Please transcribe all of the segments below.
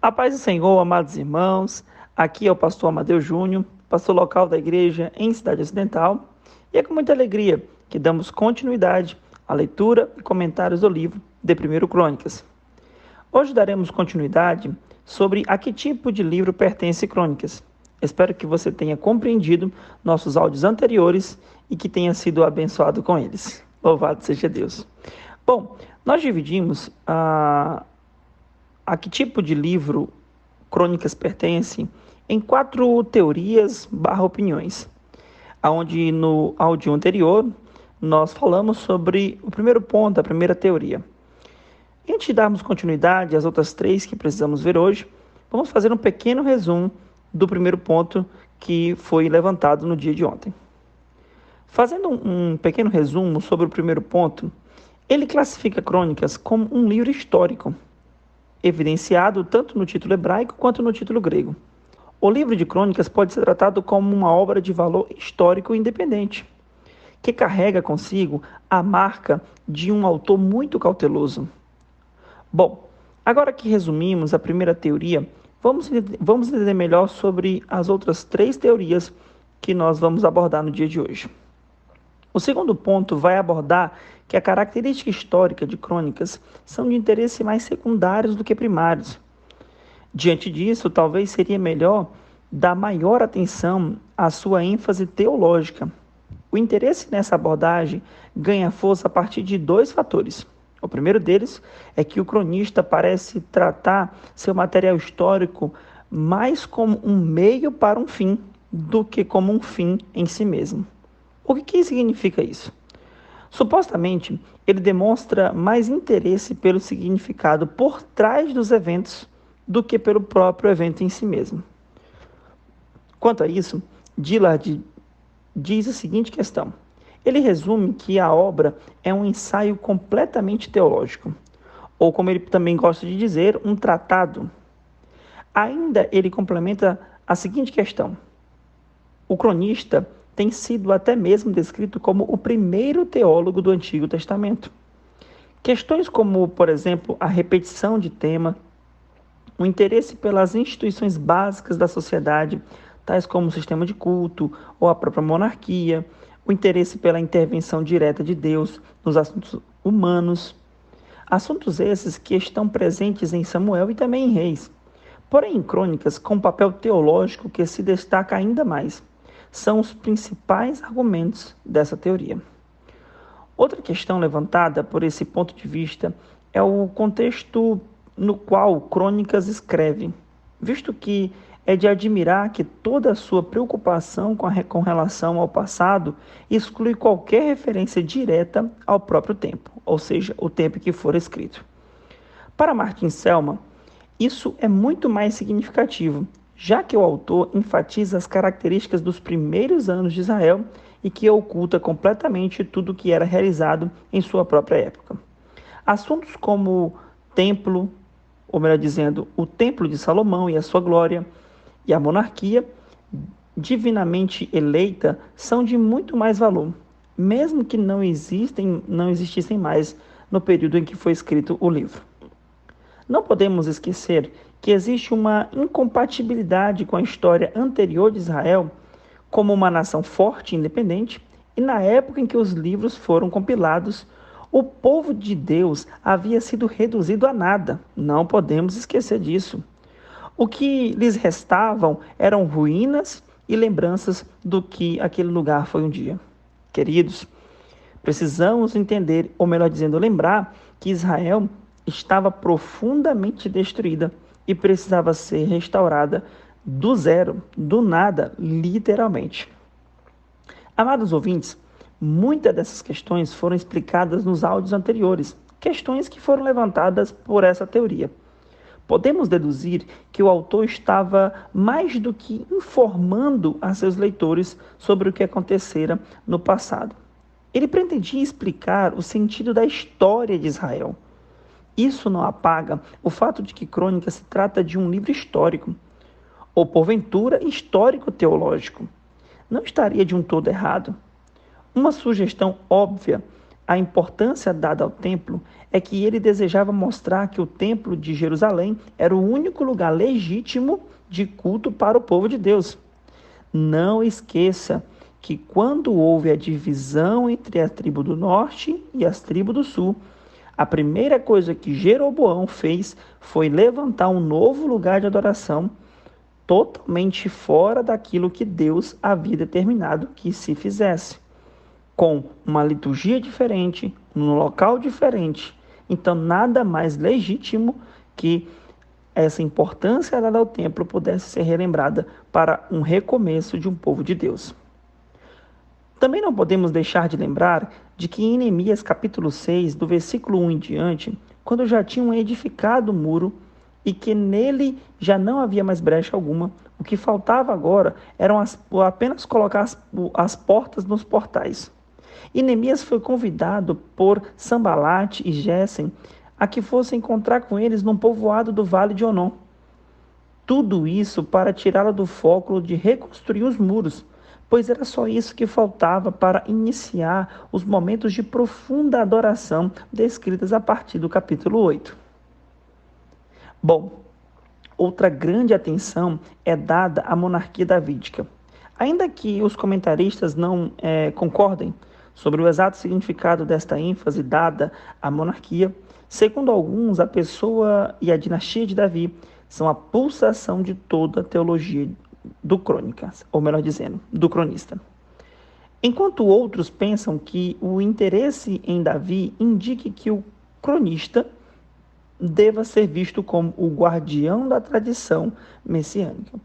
A paz do Senhor, amados irmãos, aqui é o pastor Amadeu Júnior, pastor local da igreja em Cidade Ocidental, e é com muita alegria que damos continuidade à leitura e comentários do livro de 1 Crônicas. Hoje daremos continuidade sobre a que tipo de livro pertence Crônicas. Espero que você tenha compreendido nossos áudios anteriores e que tenha sido abençoado com eles. Louvado seja Deus. Bom, nós dividimos a que tipo de livro Crônicas pertence em 4 teorias / opiniões, onde no áudio anterior nós falamos sobre o primeiro ponto, a primeira teoria. Antes de darmos continuidade às outras 3 que precisamos ver hoje, vamos fazer um pequeno resumo do primeiro ponto que foi levantado no dia de ontem. Fazendo um pequeno resumo sobre o primeiro ponto, ele classifica Crônicas como um livro histórico, evidenciado tanto no título hebraico quanto no título grego. O livro de Crônicas pode ser tratado como uma obra de valor histórico independente, que carrega consigo a marca de um autor muito cauteloso. Bom, agora que resumimos a primeira teoria, vamos entender melhor sobre as outras 3 teorias que nós vamos abordar no dia de hoje. O segundo ponto vai abordar que a característica histórica de Crônicas são de interesse mais secundários do que primários. Diante disso, talvez seria melhor dar maior atenção à sua ênfase teológica. O interesse nessa abordagem ganha força a partir de 2 fatores. O primeiro deles é que o cronista parece tratar seu material histórico mais como um meio para um fim do que como um fim em si mesmo. O que significa isso? Supostamente, ele demonstra mais interesse pelo significado por trás dos eventos do que pelo próprio evento em si mesmo. Quanto a isso, Dillard diz a seguinte questão. Ele resume que a obra é um ensaio completamente teológico, ou como ele também gosta de dizer, um tratado. Ainda ele complementa a seguinte questão. O cronista tem sido até mesmo descrito como o primeiro teólogo do Antigo Testamento. Questões como, por exemplo, a repetição de tema, o interesse pelas instituições básicas da sociedade, tais como o sistema de culto ou a própria monarquia, o interesse pela intervenção direta de Deus nos assuntos humanos. Assuntos esses que estão presentes em Samuel e também em Reis. Porém, em Crônicas, com um papel teológico que se destaca ainda mais. São os principais argumentos dessa teoria. Outra questão levantada por esse ponto de vista é o contexto no qual Crônicas escreve, visto que é de admirar que toda a sua preocupação com relação ao passado exclui qualquer referência direta ao próprio tempo, ou seja, o tempo que for escrito. Para Martin Selman, isso é muito mais significativo, já que o autor enfatiza as características dos primeiros anos de Israel e que oculta completamente tudo o que era realizado em sua própria época. Assuntos como templo, ou melhor dizendo, o templo de Salomão e a sua glória, e a monarquia divinamente eleita são de muito mais valor, mesmo que não existissem mais no período em que foi escrito o livro. Não podemos esquecer que existe uma incompatibilidade com a história anterior de Israel como uma nação forte e independente, e na época em que os livros foram compilados, o povo de Deus havia sido reduzido a nada. Não podemos esquecer disso. O que lhes restavam eram ruínas e lembranças do que aquele lugar foi um dia. Queridos, precisamos entender, ou melhor dizendo, lembrar que Israel estava profundamente destruída e precisava ser restaurada do zero, do nada, literalmente. Amados ouvintes, muitas dessas questões foram explicadas nos áudios anteriores, questões que foram levantadas por essa teoria. Podemos deduzir que o autor estava mais do que informando a seus leitores sobre o que acontecera no passado. Ele pretendia explicar o sentido da história de Israel. Isso não apaga o fato de que Crônicas se trata de um livro histórico, ou porventura histórico-teológico. Não estaria de um todo errado. Uma sugestão óbvia a importância dada ao templo é que ele desejava mostrar que o templo de Jerusalém era o único lugar legítimo de culto para o povo de Deus. Não esqueça que quando houve a divisão entre a tribo do norte e as tribos do sul, a primeira coisa que Jeroboão fez foi levantar um novo lugar de adoração totalmente fora daquilo que Deus havia determinado que se fizesse, com uma liturgia diferente, num local diferente. Então, nada mais legítimo que essa importância dada ao templo pudesse ser relembrada para um recomeço de um povo de Deus. Também não podemos deixar de lembrar de que em Neemias capítulo 6, do versículo 1 em diante, quando já tinham edificado o muro e que nele já não havia mais brecha alguma, o que faltava agora eram apenas colocar as portas nos portais. E Neemias foi convidado por Sambalate e Gessem a que fosse encontrar com eles num povoado do Vale de Onom. Tudo isso para tirá-lo do foco de reconstruir os muros, pois era só isso que faltava para iniciar os momentos de profunda adoração descritas a partir do capítulo 8. Bom, outra grande atenção é dada à monarquia davídica. Ainda que os comentaristas não concordem sobre o exato significado desta ênfase dada à monarquia, segundo alguns, a pessoa e a dinastia de Davi são a pulsação de toda a teologia do crônicas, ou melhor dizendo, do cronista. Enquanto outros pensam que o interesse em Davi indique que o cronista deva ser visto como o guardião da tradição messiânica.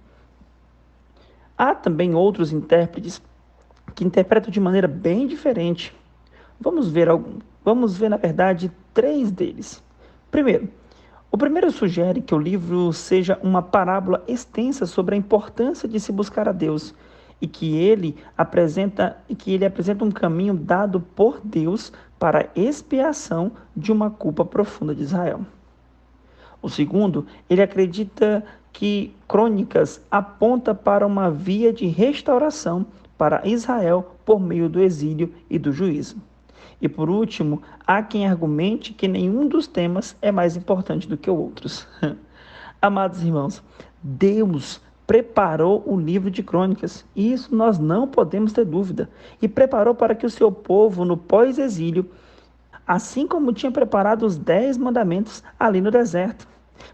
Há também outros intérpretes que interpretam de maneira bem diferente. Vamos ver, na verdade, 3 deles. O primeiro sugere que o livro seja uma parábola extensa sobre a importância de se buscar a Deus e que ele apresenta um caminho dado por Deus para a expiação de uma culpa profunda de Israel. O segundo, ele acredita que Crônicas aponta para uma via de restauração para Israel por meio do exílio e do juízo. E por último, há quem argumente que nenhum dos temas é mais importante do que outros. Amados irmãos, Deus preparou o livro de Crônicas, e isso nós não podemos ter dúvida, e preparou para que o seu povo no pós-exílio, assim como tinha preparado os 10 mandamentos ali no deserto,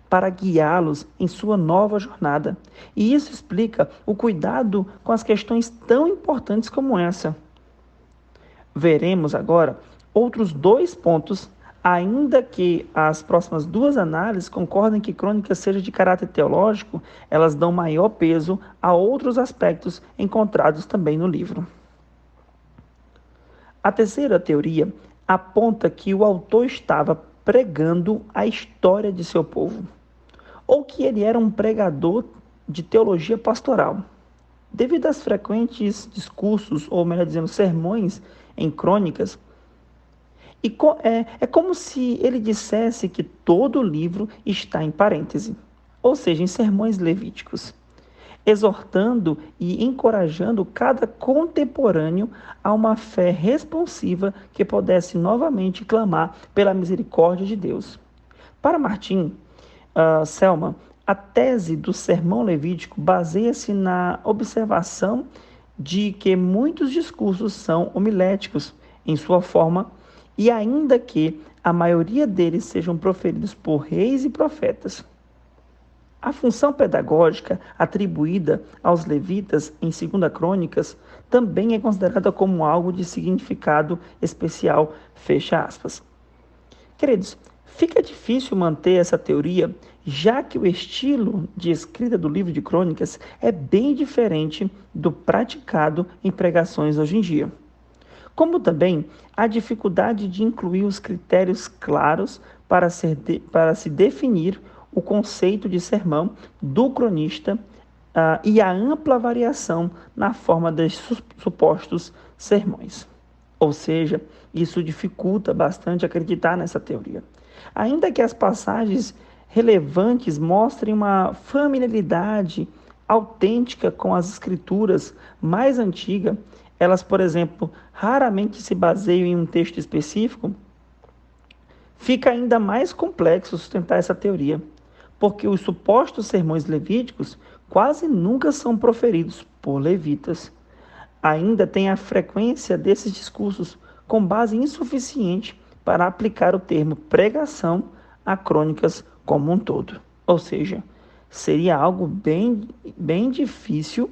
para guiá-los em sua nova jornada. E isso explica o cuidado com as questões tão importantes como essa. Veremos agora outros 2 pontos, ainda que as próximas 2 análises concordem que Crônicas seja de caráter teológico, elas dão maior peso a outros aspectos encontrados também no livro. A terceira teoria aponta que o autor estava pregando a história de seu povo, ou que ele era um pregador de teologia pastoral. Devido aos frequentes discursos, ou melhor dizendo, sermões em Crônicas, é como se ele dissesse que todo o livro está em parêntese, ou seja, em sermões levíticos, exortando e encorajando cada contemporâneo a uma fé responsiva que pudesse novamente clamar pela misericórdia de Deus. Para Martin Selman, a tese do sermão levítico baseia-se na observação de que muitos discursos são homiléticos em sua forma, e ainda que a maioria deles sejam proferidos por reis e profetas. A função pedagógica atribuída aos levitas em 2 Crônicas também é considerada como algo de significado especial, fecha aspas. Queridos, fica difícil manter essa teoria, já que o estilo de escrita do livro de Crônicas é bem diferente do praticado em pregações hoje em dia. Como também a dificuldade de incluir os critérios claros para se definir o conceito de sermão do cronista e a ampla variação na forma dos supostos sermões. Ou seja, isso dificulta bastante acreditar nessa teoria. Ainda que as passagens relevantes mostrem uma familiaridade autêntica com as escrituras mais antigas, elas, por exemplo, raramente se baseiam em um texto específico, fica ainda mais complexo sustentar essa teoria, porque os supostos sermões levíticos quase nunca são proferidos por levitas. Ainda tem a frequência desses discursos com base insuficiente para aplicar o termo pregação a crônicas como um todo. Ou seja, seria algo bem difícil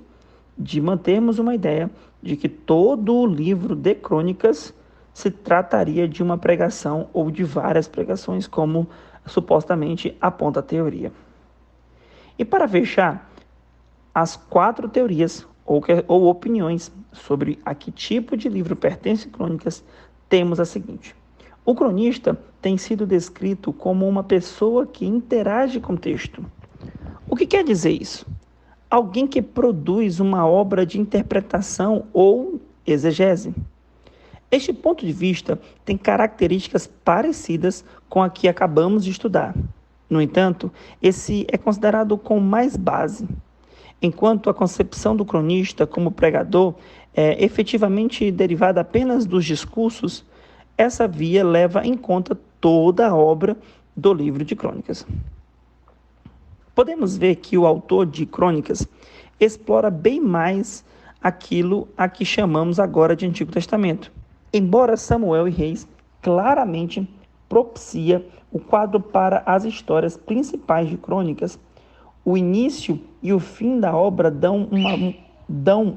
de mantermos uma ideia de que todo o livro de crônicas se trataria de uma pregação ou de várias pregações, como supostamente aponta a teoria. E para fechar, as 4 teorias ou opiniões sobre a que tipo de livro pertence crônicas, temos a seguinte. O cronista tem sido descrito como uma pessoa que interage com o texto. O que quer dizer isso? Alguém que produz uma obra de interpretação ou exegese. Este ponto de vista tem características parecidas com a que acabamos de estudar. No entanto, esse é considerado com mais base, enquanto a concepção do cronista como pregador é efetivamente derivada apenas dos discursos. Essa via leva em conta toda a obra do livro de crônicas. Podemos ver que o autor de crônicas explora bem mais aquilo a que chamamos agora de Antigo Testamento. Embora Samuel e Reis claramente propicia o quadro para as histórias principais de crônicas, o início e o fim da obra dão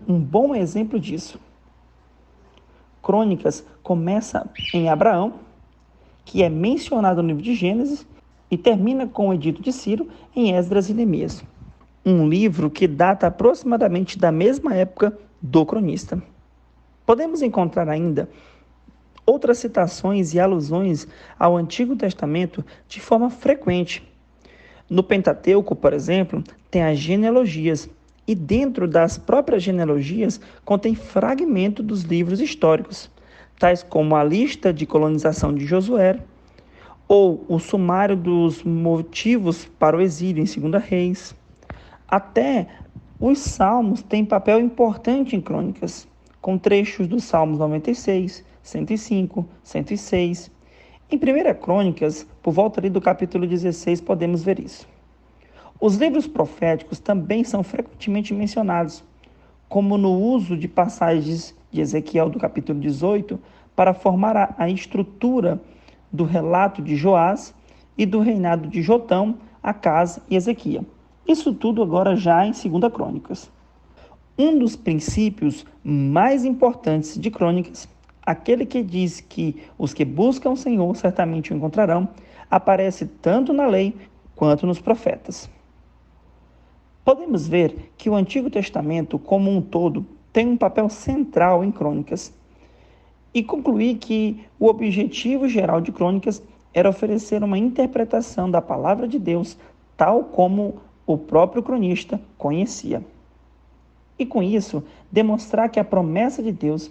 um bom exemplo disso. Crônicas começa em Abraão, que é mencionado no livro de Gênesis, e termina com o Edito de Ciro em Esdras e Neemias, um livro que data aproximadamente da mesma época do cronista. Podemos encontrar ainda outras citações e alusões ao Antigo Testamento de forma frequente. No Pentateuco, por exemplo, tem as genealogias, e dentro das próprias genealogias contém fragmento dos livros históricos, tais como a lista de colonização de Josué, ou o sumário dos motivos para o exílio em 2 Reis. Até os salmos têm papel importante em crônicas, com trechos dos Salmos 96, 105, 106. Em 1 Crônicas, por volta ali do capítulo 16, podemos ver isso. Os livros proféticos também são frequentemente mencionados, como no uso de passagens de Ezequiel do capítulo 18 para formar a estrutura do relato de Joás e do reinado de Jotão, Acás e Ezequiel. Isso tudo agora já em 2 Crônicas. Um dos princípios mais importantes de Crônicas, aquele que diz que os que buscam o Senhor certamente o encontrarão, aparece tanto na lei quanto nos profetas. Podemos ver que o Antigo Testamento, como um todo, tem um papel central em Crônicas, e concluir que o objetivo geral de Crônicas era oferecer uma interpretação da palavra de Deus, tal como o próprio cronista conhecia. E com isso, demonstrar que a promessa de Deus,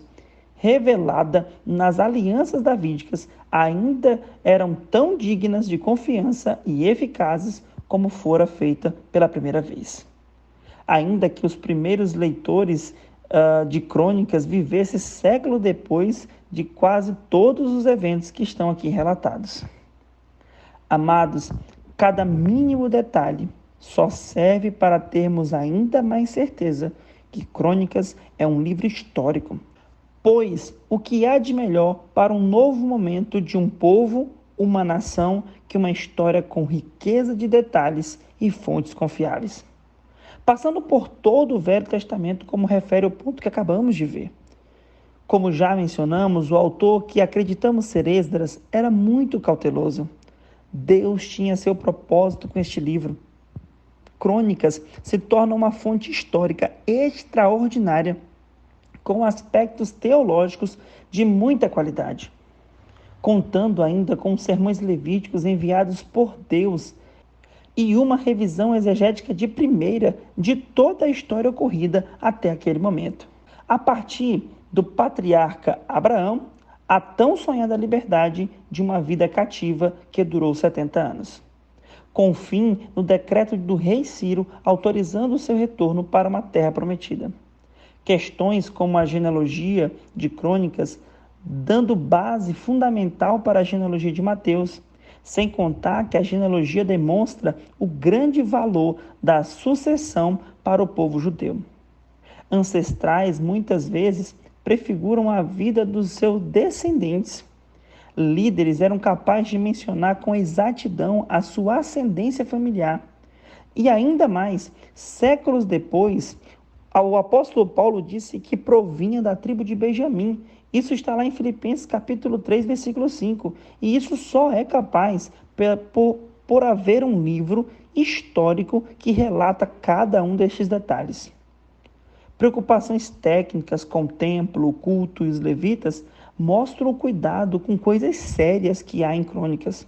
revelada nas alianças davídicas, ainda eram tão dignas de confiança e eficazes como fora feita pela primeira vez. Ainda que os primeiros leitores de crônicas vivessem século depois de quase todos os eventos que estão aqui relatados. Amados, cada mínimo detalhe só serve para termos ainda mais certeza que Crônicas é um livro histórico, pois o que há de melhor para um novo momento de um povo, uma nação, que uma história com riqueza de detalhes e fontes confiáveis. Passando por todo o Velho Testamento, como refere o ponto que acabamos de ver. Como já mencionamos, o autor que acreditamos ser Esdras era muito cauteloso. Deus tinha seu propósito com este livro. Crônicas se torna uma fonte histórica extraordinária, com aspectos teológicos de muita qualidade, contando ainda com os sermões levíticos enviados por Deus e uma revisão exegética de primeira de toda a história ocorrida até aquele momento. A partir do patriarca Abraão, a tão sonhada liberdade de uma vida cativa que durou 70 anos. Com fim no decreto do rei Ciro autorizando o seu retorno para uma terra prometida. Questões como a genealogia de Crônicas, dando base fundamental para a genealogia de Mateus, sem contar que a genealogia demonstra o grande valor da sucessão para o povo judeu. Ancestrais, muitas vezes, prefiguram a vida dos seus descendentes. Líderes eram capazes de mencionar com exatidão a sua ascendência familiar. E ainda mais, séculos depois, o apóstolo Paulo disse que provinha da tribo de Benjamim. Isso está lá em Filipenses capítulo 3, versículo 5. E isso só é capaz por haver um livro histórico que relata cada um destes detalhes. Preocupações técnicas com o templo, o culto e os levitas mostram o cuidado com coisas sérias que há em Crônicas.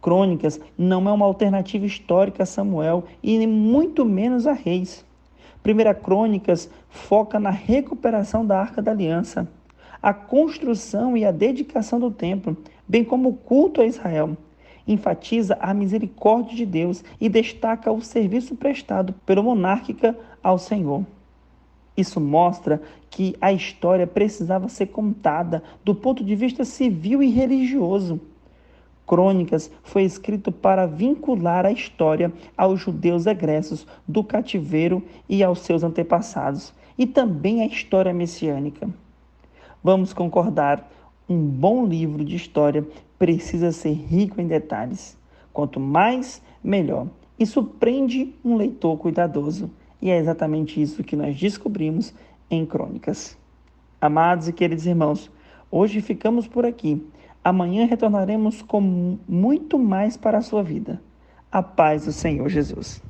Crônicas não é uma alternativa histórica a Samuel e nem muito menos a Reis. Primeira Crônicas foca na recuperação da Arca da Aliança, a construção e a dedicação do templo, bem como o culto a Israel. Enfatiza a misericórdia de Deus e destaca o serviço prestado pelo monarca ao Senhor. Isso mostra que a história precisava ser contada do ponto de vista civil e religioso. Crônicas foi escrito para vincular a história aos judeus egressos do cativeiro e aos seus antepassados, e também a história messiânica. Vamos concordar, um bom livro de história precisa ser rico em detalhes. Quanto mais, melhor. Isso prende um leitor cuidadoso. E é exatamente isso que nós descobrimos em Crônicas. Amados e queridos irmãos, hoje ficamos por aqui. Amanhã retornaremos com muito mais para a sua vida. A paz do Senhor Jesus.